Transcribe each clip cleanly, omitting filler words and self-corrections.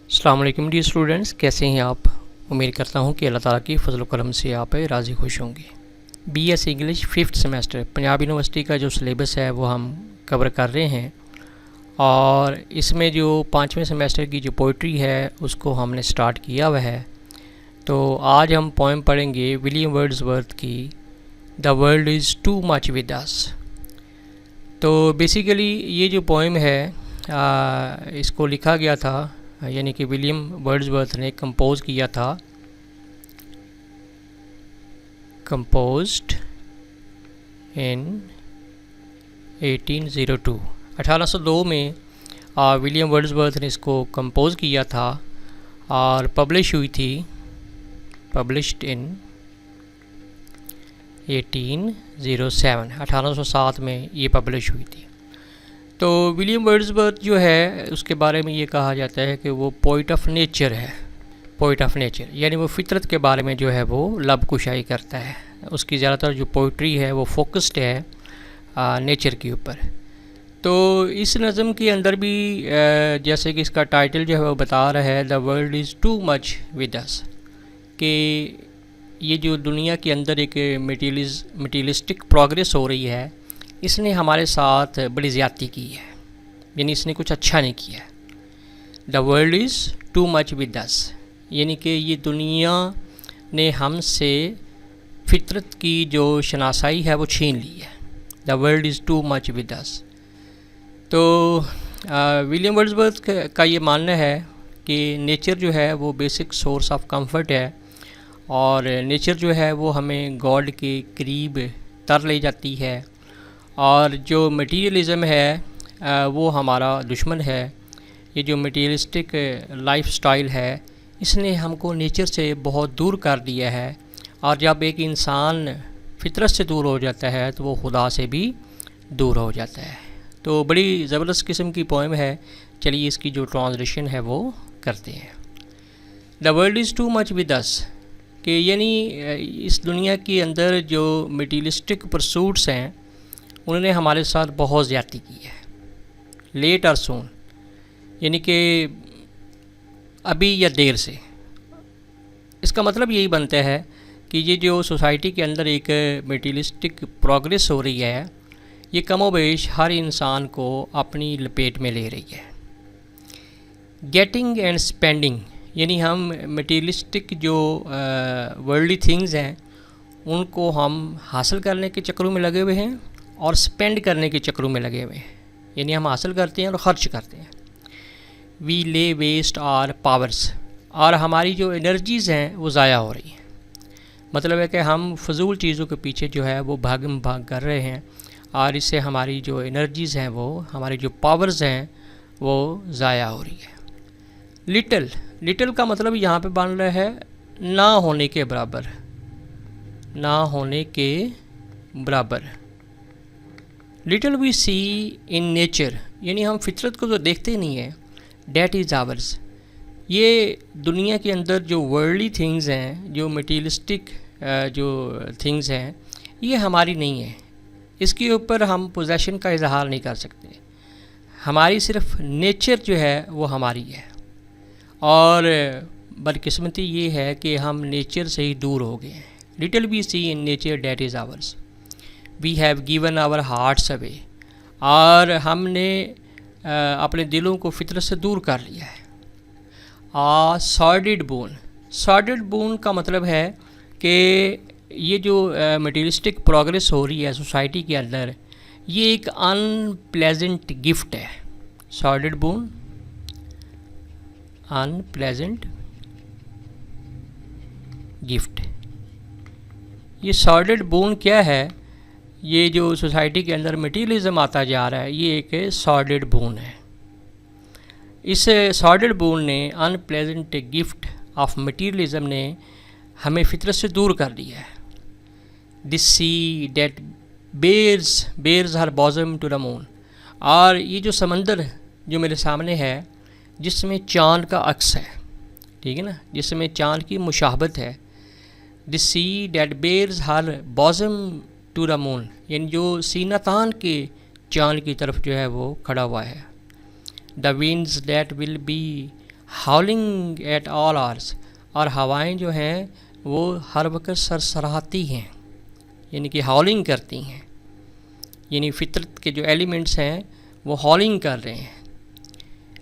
अस्सलाम वालेकुम dear students, कैसे हैं आप। उम्मीद करता हूं कि अल्लाह ताला की फजल करम से आप राज़ी खुश होंगे। BS English 5th semester Punjab University का जो सिलेबस है वो हम कवर कर रहे हैं और इसमें जो 5वें सेमेस्टर की जो पोइट्री है उसको हमने स्टार्ट किया हुआ है। तो आज हम पोएम पढ़ेंगे विलियम वर्ड्सवर्थ की the world is too much with us. तो बेसिकली ये जो पोएम है इसको लिखा गया था, यानी कि विलियम वर्ड्सवर्थ ने कंपोज किया था, कंपोज्ड इन 1802। 1802 में विलियम वर्ड्सवर्थ ने इसको कंपोज किया था और पब्लिश हुई थी, पब्लिश्ड इन 1807। 1807 में ये पब्लिश हुई थी। तो विलियम वर्ड्सवर्थ जो है उसके बारे में ये कहा जाता है कि वो पोइट ऑफ नेचर है। पोइट ऑफ नेचर यानी वो फितरत के बारे में जो है वो लब कुशाई करता है। उसकी ज़्यादातर जो पोइट्री है वो फोकस्ड है नेचर के ऊपर। तो इस नज़म के अंदर भी जैसे कि इसका टाइटल जो है वो बता रहा है the world is too much with us, कि ये जो दुनिया के अंदर एक मटीरियलिस्टिक प्रोग्रेस हो रही है, इसने हमारे साथ बड़ी ज़्यादती की है, यानी इसने कुछ अच्छा नहीं किया है। The world is too much with us, यानी कि ये दुनिया ने हमसे फितरत की जो शनासाई है वो छीन ली है। The world is too much with us. तो विलियम वर्ड्सवर्थ का ये मानना है कि नेचर जो है वो बेसिक सोर्स ऑफ कंफर्ट है और नेचर जो है वो हमें गॉड के करीब तर ले जाती है और जो मटीरियलिज़म है वो हमारा दुश्मन है। ये जो मटीरियलिस्टिक लाइफस्टाइल है इसने हमको नेचर से बहुत दूर कर दिया है और जब एक इंसान फितरत से दूर हो जाता है तो वो खुदा से भी दूर हो जाता है। तो बड़ी ज़बरदस्त किस्म की पोएम है। चलिए इसकी जो ट्रांसलेशन है वो करते हैं। The world is too much with us, कि यानी इस दुनिया के अंदर जो मटीरियलिस्टिक परसूट्स हैं उन्होंने हमारे साथ बहुत ज़्यादती की है। लेट और सून, यानी कि अभी या देर से। इसका मतलब यही बनता है कि ये जो सोसाइटी के अंदर एक मटीरियलिस्टिक प्रोग्रेस हो रही है ये कमोबेश हर इंसान को अपनी लपेट में ले रही है। गेटिंग एंड स्पेंडिंग, यानी हम मटीरियलिस्टिक जो वर्ल्डली थिंग्स हैं उनको हम हासिल करने के चक्रों में लगे हुए हैं और स्पेंड करने के चक्रों में लगे हुए हैं, यानी हम हासिल करते हैं और ख़र्च करते हैं। वी ले वेस्ट आर पावर्स, और हमारी जो एनर्जीज़ हैं वो ज़ाया हो रही हैं। मतलब है कि हम फजूल चीज़ों के पीछे जो है वो भाग कर रहे हैं और इससे हमारी जो एनर्जीज़ हैं वो हमारी जो पावर्स हैं वो ज़ाया हो रही है। लिटल, लिटल का मतलब यहाँ पे बन रहा है ना होने के बराबर, ना होने के बराबर। Little we see in nature, यानी हम फितरत को तो देखते नहीं हैं। डैट इज़ आवर्स, ये दुनिया के अंदर जो वर्ल्डली थिंग्स हैं, जो मटीरियलिस्टिक जो थिंग्स हैं, ये हमारी नहीं है। इसके ऊपर हम पोजेशन का इजहार नहीं कर सकते। हमारी सिर्फ नेचर जो है वो हमारी है और बदकिस्मती ये है कि हम नेचर से ही दूर हो गए हैं। Little we see in nature that is ours, we have given our hearts away, और हमने अपने दिलों को फितरत से दूर कर लिया है। आ सॉर्डेड बोन, सॉर्डेड बोन का मतलब है कि ये जो मटीरियलिस्टिक प्रोग्रेस हो रही है सोसाइटी के अंदर, ये एक अनप्लेजेंट गिफ्ट है। सॉर्डेड बोन, अनप्लेजेंट गिफ्ट। ये सॉर्डेड बोन क्या है? ये जो सोसाइटी के अंदर मटीरियलिज्म आता जा रहा है ये एक सॉर्डेड बोन है। इस सॉर्डेड बोन ने, अनप्लेजेंट गिफ्ट ऑफ मटीरियलिज्म ने हमें फितरत से दूर कर दिया है। This sea that bares her bosom to the moon, और ये जो समंदर जो मेरे सामने है जिसमें चाँद का अक्स है, ठीक है ना, जिसमें चाँद की मुशाहबत है। This sea that bares her bosom to the moon, यानी जो सीना तान के चाँद की तरफ जो है वो खड़ा हुआ है। The winds that will be हाउलिंग at all hours, और हवाएं जो हैं वो हर वक्त सरसराती हैं, यानी कि हाउलिंग करती हैं, यानी फितरत के जो एलिमेंट्स हैं वो हॉलिंग कर रहे हैं।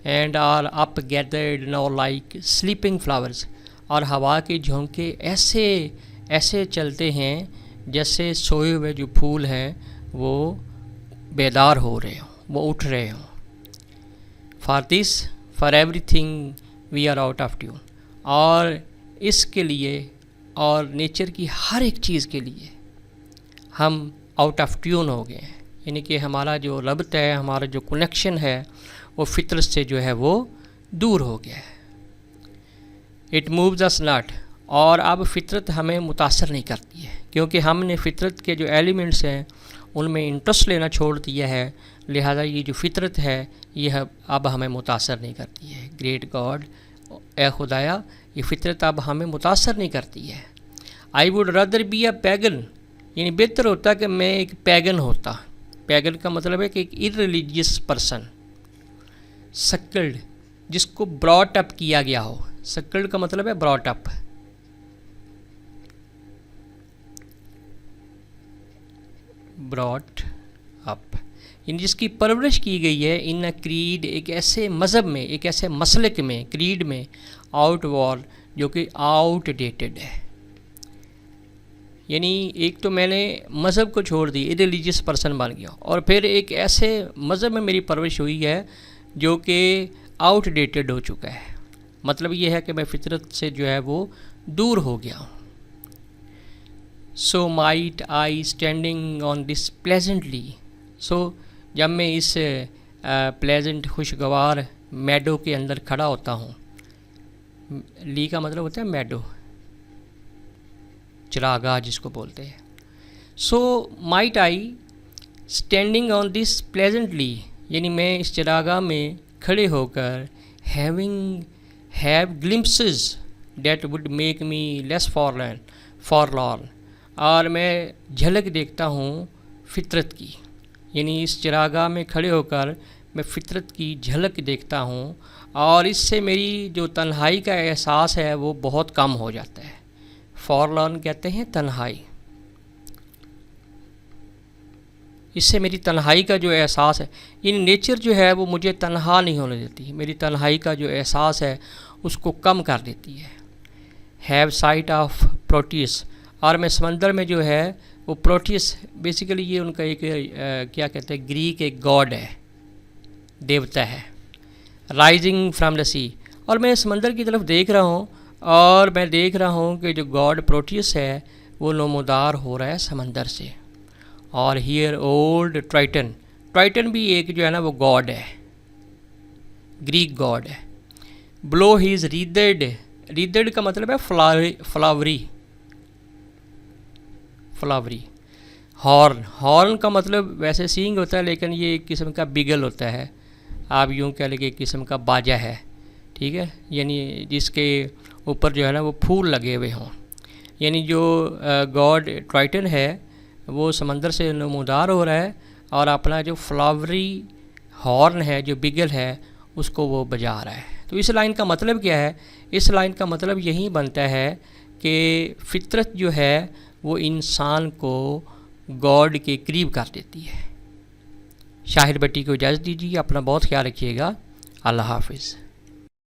And are up gathered now like sleeping flowers, और हवा के झोंके ऐसे ऐसे चलते हैं जैसे सोए हुए जो फूल हैं वो बेदार हो रहे हों, वो उठ रहे हों। For everything we are out of tune, और इसके लिए और नेचर की हर एक चीज़ के लिए हम आउट ऑफ ट्यून हो गए हैं, यानी कि हमारा जो रब्त है, हमारा जो कनेक्शन है वो फितरत से जो है वो दूर हो गया है। इट मूव्स अस नॉट, और अब फितरत हमें मुतासर नहीं करती है, क्योंकि हमने फितरत के जो एलिमेंट्स हैं उनमें इंटरेस्ट लेना छोड़ दिया है, लिहाजा ये जो फितरत है यह अब हमें मुतासर नहीं करती है। ग्रेट गॉड, ए खुदाया, ये फितरत अब हमें मुतासर नहीं करती है। I would rather be a pagan, यानी बेहतर होता कि मैं एक पैगन होता। पैगन का मतलब है कि एक इररिलीजियस पर्सन, सक्ल्ड, जिसको ब्रॉट अप किया गया हो। सक्ल्ड का मतलब है ब्रॉट अप, ब्रॉट अप, यानी जिसकी परवरिश की गई है इन अ क्रीड, एक ऐसे मज़हब में, एक ऐसे मसलक में, क्रीड में, आउट वॉर, जो कि आउटडेटेड है। यानी एक तो मैंने मज़हब को छोड़ दी, इररिलीजियस पर्सन बन गया, और फिर एक ऐसे मज़हब में मेरी परवरिश हुई है जो कि आउटडेटेड हो चुका है। मतलब ये है कि मैं फितरत से जो है वो दूर हो गया हूँ। So might I standing on this pleasant lea, so जब मैं इस प्लेजेंट खुशगवार मैडो के अंदर खड़ा होता हूँ, ली का मतलब होता है मैडो, चरागाह जिसको बोलते हैं। So might I standing on this pleasant lea, यानी मैं इस चरागाह में खड़े होकर have glimpses that would make me less forlorn, और मैं झलक देखता हूँ फितरत की, यानी इस चरागाह में खड़े होकर मैं फितरत की झलक देखता हूँ, और इससे मेरी जो तन्हाई का एहसास है वो बहुत कम हो जाता है। फॉरलॉर्न कहते हैं तन्हाई, इससे मेरी तन्हाई का जो एहसास है, यानी नेचर जो है वो मुझे तन्हा नहीं होने देती, मेरी तन्हाई का जो एहसास है उसको कम कर देती है। हैव साइट ऑफ प्रोटियस, और मैं समंदर में जो है वो प्रोटियस, बेसिकली ये उनका एक क्या कहते हैं, ग्रीक एक गॉड है, देवता है। राइजिंग फ्रॉम द सी, और मैं समंदर की तरफ देख रहा हूँ, और मैं देख रहा हूँ कि जो गॉड प्रोटियस है वो नमोदार हो रहा है समंदर से। और हियर ओल्ड ट्राइटन, ट्राइटन भी एक जो है ना वो गॉड है, ग्रीक गॉड है। ब्लो हीज रीदेड, रीदेड का मतलब है फ्लावरी। हॉर्न का मतलब वैसे सींग होता है, लेकिन ये एक किस्म का बिगल होता है, आप यूँ कह लें कि एक किस्म का बाजा है, ठीक है, यानी जिसके ऊपर जो है ना वो फूल लगे हुए हों। यानी जो गॉड ट्राइटन है वो समंदर से नमोदार हो रहा है, और अपना जो फ्लावरी हॉर्न है, जो बिगल है, उसको वो बजा रहा है। तो इस लाइन का मतलब क्या है? इस लाइन का मतलब यही बनता है कि फितरत जो है वो इंसान को गॉड के करीब कर देती है। शाहिर भट्टी को इजाज़त दीजिए, अपना बहुत ख्याल रखिएगा। अल्लाह हाफिज़।